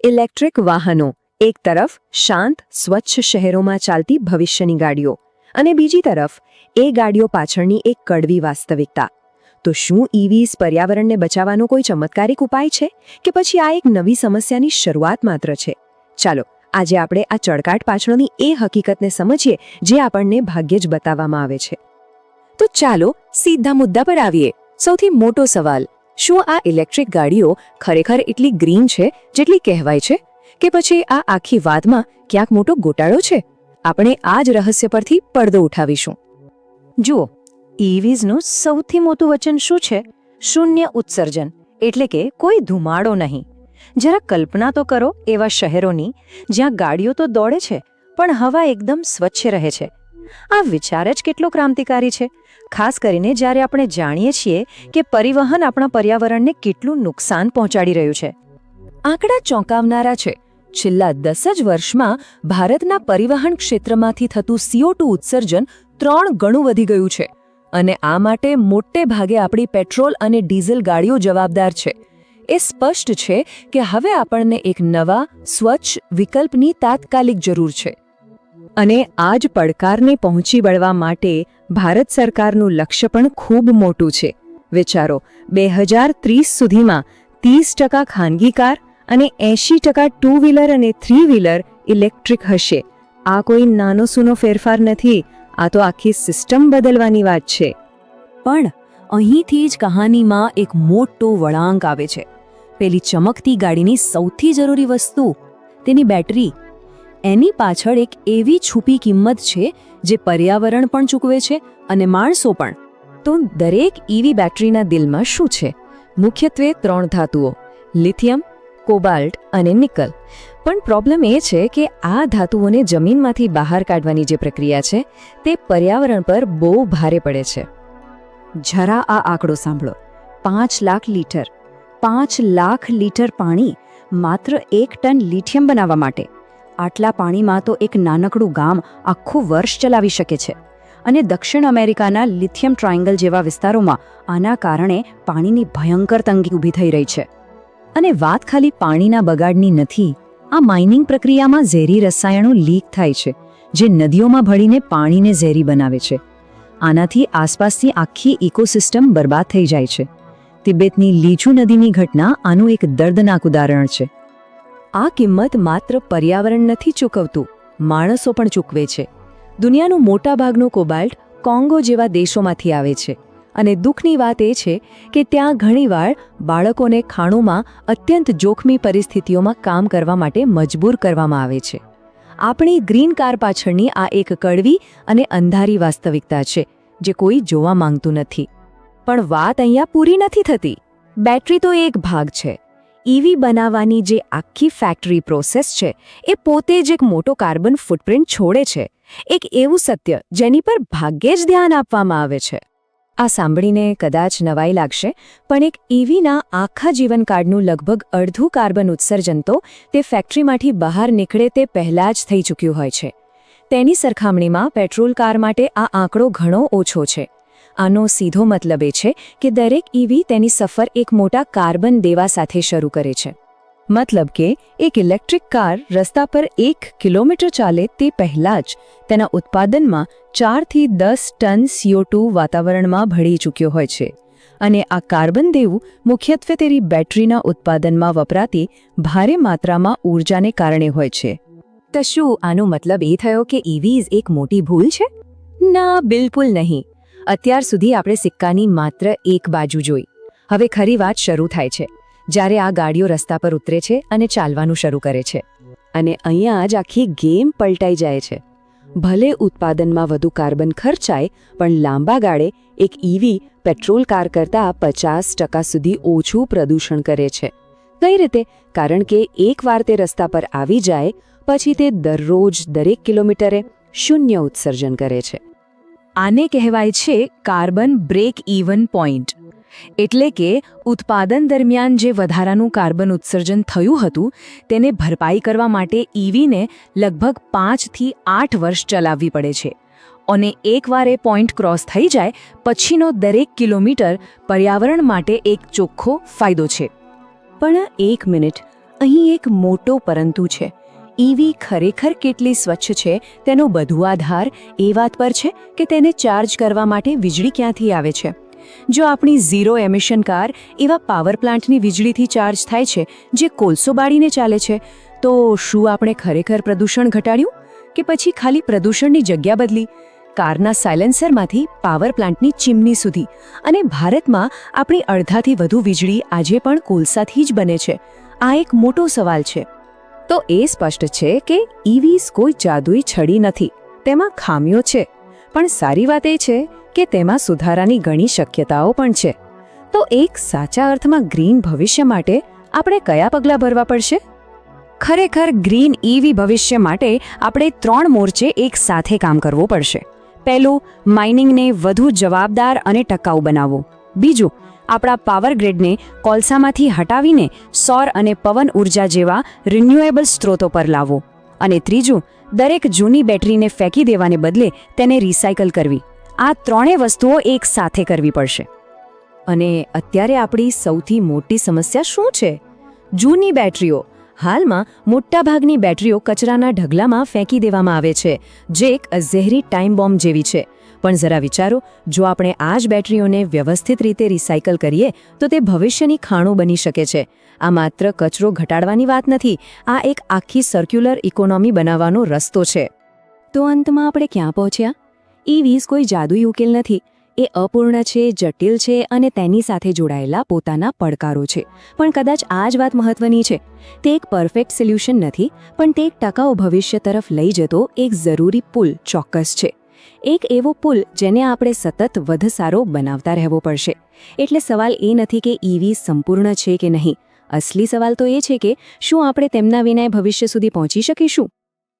Electric વાહનો એક તરફ શાંત સ્વચ્છ શહેરોમાં ચાલતી ભવિષ્યની ગાડીઓ અને બીજી તરફ એ ગાડીઓ પાછળની એક કડવી વાસ્તવિકતા. તો શું ઈવીઝ પર્યાવરણને બચાવવાનો કોઈ ચમત્કારિક ઉપાય છે કે પછી આ એક નવી સમસ્યાની શરૂઆત માત્ર છે? ચાલો આજે આપણે આ ચળકાટ પાછળની એ હકીકતને સમજીએ જે આપણને ભાગ્યે જ બતાવવામાં આવે છે. તો ચાલો સીધા મુદ્દા પર આવીએ. સૌથી મોટો સવાલ, શું આ ઇલેક્ટ્રિક ગાડીઓ ખરેખર એટલી ગ્રીન છે જેટલી કહેવાય છે કે પછી આ આખી વાતમાં ક્યાંક મોટો ગોટાળો છે? આપણે આ જ રહસ્ય પરથી પડદો ઉઠાવીશું. જુઓ, ઈવીઝનું સૌથી મોટું વચન શું છે? શૂન્ય ઉત્સર્જન, એટલે કે કોઈ ધુમાડો નહીં. જરા કલ્પના તો કરો એવા શહેરોની જ્યાં ગાડીઓ તો દોડે છે પણ હવા એકદમ સ્વચ્છ રહે છે. આ વિચાર જ કેટલો ક્રાંતિકારી છે, ખાસ કરીને જ્યારે આપણે જાણીએ છીએ કે પરિવહન આપણા પર્યાવરણને કેટલું નુકસાન પહોંચાડી રહ્યું છે. આંકડા ચોંકાવનારા છે. છેલ્લા 10 જ વર્ષમાં ભારતના પરિવહન ક્ષેત્રમાંથી થતું CO2 ઉત્સર્જન 3 ગણું વધી ગયું છે અને આ માટે મોટે ભાગે આપણી પેટ્રોલ અને ડીઝલ ગાડીઓ જવાબદાર છે. એ સ્પષ્ટ છે કે હવે આપણને એક નવા સ્વચ્છ વિકલ્પની તાત્કાલિક જરૂર છે. અને આ જ પડકારને પહોંચી વળવા માટે ભારત સરકારનું લક્ષ્ય પણ ખૂબ મોટું છે. વિચારો, 2030 સુધીમાં 30% ખાનગી કાર અને 80% ટુ વ્હીલર અને થ્રી વ્હીલર ઇલેક્ટ્રિક હશે. આ કોઈ નાનો સૂનો ફેરફાર નથી, આ તો આખી સિસ્ટમ બદલવાની વાત છે. પણ અહીંથી જ કહાનીમાં એક મોટો વળાંક આવે છે. પેલી ચમકતી ગાડીની સૌથી જરૂરી વસ્તુ, તેની બેટરી. એની પાછળ એક એવી છુપી કિંમત છે જે પર્યાવરણ પણ ચૂકવે છે અને માણસો પણ. તો દરેક ઈવી બેટરીના દિલમાં શું છે? મુખ્યત્વે 3 ધાતુઓ, લિથિયમ, કોબાલ્ટ અને નિકલ. પણ પ્રોબ્લેમ એ છે કે આ ધાતુઓને જમીનમાંથી બહાર કાઢવાની જે પ્રક્રિયા છે તે પર્યાવરણ પર બહુ ભારે પડે છે. જરા આ આંકડો સાંભળો, 5 લાખ લીટર. 5 લાખ લીટર પાણી માત્ર 1 ટન લિથિયમ બનાવવા માટે. આટલા પાણીમાં તો એક નાનકડું ગામ આખું વર્ષ ચલાવી શકે છે. અને દક્ષિણ અમેરિકાના લિથિયમ ટ્રાયંગલ જેવા વિસ્તારોમાં આના કારણે પાણીની ભયંકર તંગી ઊભી થઈ રહી છે. અને વાત ખાલી પાણીના બગાડની નથી. આ માઇનિંગ પ્રક્રિયામાં ઝેરી રસાયણો લીક થાય છે જે નદીઓમાં ભળીને પાણીને ઝેરી બનાવે છે. આનાથી આસપાસની આખી ઇકોસિસ્ટમ બરબાદ થઈ જાય છે. તિબેટની લીચુ નદીની ઘટના આનું એક દર્દનાક ઉદાહરણ છે. આ કિંમત માત્ર પર્યાવરણ નથી ચૂકવતું, માણસો પણ ચૂકવે છે. દુનિયાનું મોટાભાગનું કોબાલ્ટ કોંગો જેવા દેશોમાંથી આવે છે. અને દુઃખની વાત એ છે કે ત્યાં ઘણીવાર બાળકોને ખાણોમાં અત્યંત જોખમી પરિસ્થિતિઓમાં કામ કરવા માટે મજબૂર કરવામાં આવે છે. આપણી ગ્રીન કાર પાછળની આ એક કડવી અને અંધારી વાસ્તવિકતા છે જે કોઈ જોવા માંગતું નથી. પણ વાત અહીંયા પૂરી નથી થતી. બેટરી તો એક ભાગ છે. ઈવી બનાવવાની જે આખી ફેક્ટરી પ્રોસેસ છે એ પોતે જ એક મોટો કાર્બન ફૂટપ્રિન્ટ છોડે છે. એક એવું સત્ય જેની પર ભાગ્યે જ ધ્યાન આપવામાં આવે છે. આ સાંભળીને કદાચ નવાઈ લાગશે, પણ એક ઈવીના આખા જીવનકાળનું લગભગ અડધું કાર્બન ઉત્સર્જન તો તે ફેક્ટરીમાંથી બહાર નીકળે તે પહેલાં જ થઈ ચૂક્યું હોય છે. તેની સરખામણીમાં પેટ્રોલ કાર માટે આ આંકડો ઘણો ઓછો છે. આનો સીધો મતલબ એ છે કે દરેક ઈવી તેની સફર એક મોટા કાર્બન દેવા સાથે શરૂ કરે છે. મતલબ કે એક ઇલેક્ટ્રિક કાર રસ્તા પર 1 કિલોમીટર ચાલે તે પહેલાં જ તેના ઉત્પાદનમાં 4 થી 10 ટન CO2 વાતાવરણમાં ભળી ચૂક્યો હોય છે. અને આ કાર્બન દેવું મુખ્યત્વે તેની બેટરીના ઉત્પાદનમાં વપરાતી ભારે માત્રામાં ઊર્જાને કારણે હોય છે. તો શું આનો મતલબ એ થયો કે ઈવીઝ એક મોટી ભૂલ છે? ના, બિલકુલ નહીં. અત્યાર સુધી આપણે સિક્કાની માત્ર એક બાજુ જોઈ. હવે ખરી વાત શરૂ થાય છે જ્યારે આ ગાડીઓ રસ્તા પર ઉતરે છે અને ચાલવાનું શરૂ કરે છે. અને અહીંયા જ આખી ગેમ પલટાઈ જાય છે. ભલે ઉત્પાદનમાં વધુ કાર્બન ખર્ચાય, પણ લાંબા ગાળે એક ઈવી પેટ્રોલ કાર કરતાં 50% સુધી ઓછું પ્રદૂષણ કરે છે. કઈ રીતે? કારણ કે એકવાર તે રસ્તા પર આવી જાય પછી તે દરરોજ દરેક કિલોમીટરે શૂન્ય ઉત્સર્જન કરે છે. આને કહેવાય છે કાર્બન બ્રેક ઇવન પોઈન્ટ. એટલે કે ઉત્પાદન દરમિયાન જે વધારાનું કાર્બન ઉત્સર્જન થયું હતું તેને ભરપાઈ કરવા માટે ઈવીને લગભગ 5 થી 8 વર્ષ ચલાવવી પડે છે. અને એકવાર એ પોઈન્ટ ક્રોસ થઈ જાય પછીનો દરેક કિલોમીટર પર્યાવરણ માટે એક ચોખ્ખો ફાયદો છે. પણ એક મિનિટ, અહીં એક મોટો પરંતુ છે. ઈવી ખરેખર કેટલી સ્વચ્છ છે તેનો બધો આધાર એ વાત પર છે કે તેને ચાર્જ કરવા માટે વીજળી ક્યાંથી આવે છે. જો આપણી ઝીરો એમિશન કાર એવા પાવર પ્લાન્ટની વીજળીથી ચાર્જ થાય છે જે કોલસો બાળીને ચાલે છે, તો શું આપણે ખરેખર પ્રદૂષણ ઘટાડ્યું કે પછી ખાલી પ્રદૂષણની જગ્યા બદલી? કારના સાયલેન્સરમાંથી પાવર પ્લાન્ટની ચીમની સુધી, અને ભારતમાં આપણી અડધાથી વધુ વીજળી આજે પણ કોલસાથી જ બને છે. આ એક મોટો સવાલ છે. તો એ સ્પષ્ટ છે કે ઈવીઝ કોઈ જાદુઈ છડી નથી, તેમાં ખામીઓ છે. પણ સારી વાત એ છે કે તેમાં સુધારાની ઘણી શક્યતાઓ પણ છે. તો એક સાચા અર્થમાં ગ્રીન ભવિષ્ય માટે આપણે કયા પગલાં ભરવા પડશે? ખરેખર ગ્રીન ઈવી ભવિષ્ય માટે આપણે 3 મોરચે એક સાથે કામ કરવું પડશે. પહેલું, માઇનિંગને વધુ જવાબદાર અને ટકાઉ બનાવવું. બીજું, આપણા પાવર ગ્રીડને કોલસામાંથી હટાવીને સૌર અને પવન ઉર્જા જેવા રિન્યુએબલ સ્ત્રોતો પર લાવવો. અને ત્રીજું, દરેક જૂની બેટરીને ફેંકી દેવાને બદલે તેને રિસાયકલ કરવી. આ 3 વસ્તુઓ એક સાથે કરવી પડશે. અને અત્યારે આપણી સૌથી મોટી સમસ્યા શું છે? જૂની બેટરીઓ. હાલમાં મોટાભાગની બેટરીઓ કચરાના ઢગલામાં ફેંકી દેવામાં આવે છે, જે એક ઝેરી ટાઈમ બોમ્બ જેવી છે. પણ જરા વિચારો, જો આપણે આ જ બેટરીઓને વ્યવસ્થિત રીતે રિસાયકલ કરીએ તો તે ભવિષ્યની ખાણો બની શકે છે. આ માત્ર કચરો ઘટાડવાની વાત નથી, આ એક આખી સર્ક્યુલર ઇકોનોમી બનાવવાનો રસ્તો છે. તો અંતમાં આપણે ક્યાં પહોંચ્યા? ઈવીઝ કોઈ જાદુઈ ઉકેલ નથી. એ અપૂર્ણ છે, જટિલ છે અને તેની સાથે જોડાયેલા પોતાના પડકારો છે. પણ કદાચ આ જ વાત મહત્વની છે. તે એક પરફેક્ટ સોલ્યુશન નથી, પણ તે એક ટકાઉ ભવિષ્ય તરફ લઈ જતો એક જરૂરી પુલ ચોક્કસ છે. એક એવો પુલ જેને આપણે સતત વધુ સારો બનાવતા રહેવો પડશે. એટલે સવાલ એ નથી કે ઈવી સંપૂર્ણ છે કે નહીં. અસલી સવાલ તો એ છે કે શું આપણે તેમના વિના ભવિષ્ય સુધી પહોંચી શકીશું?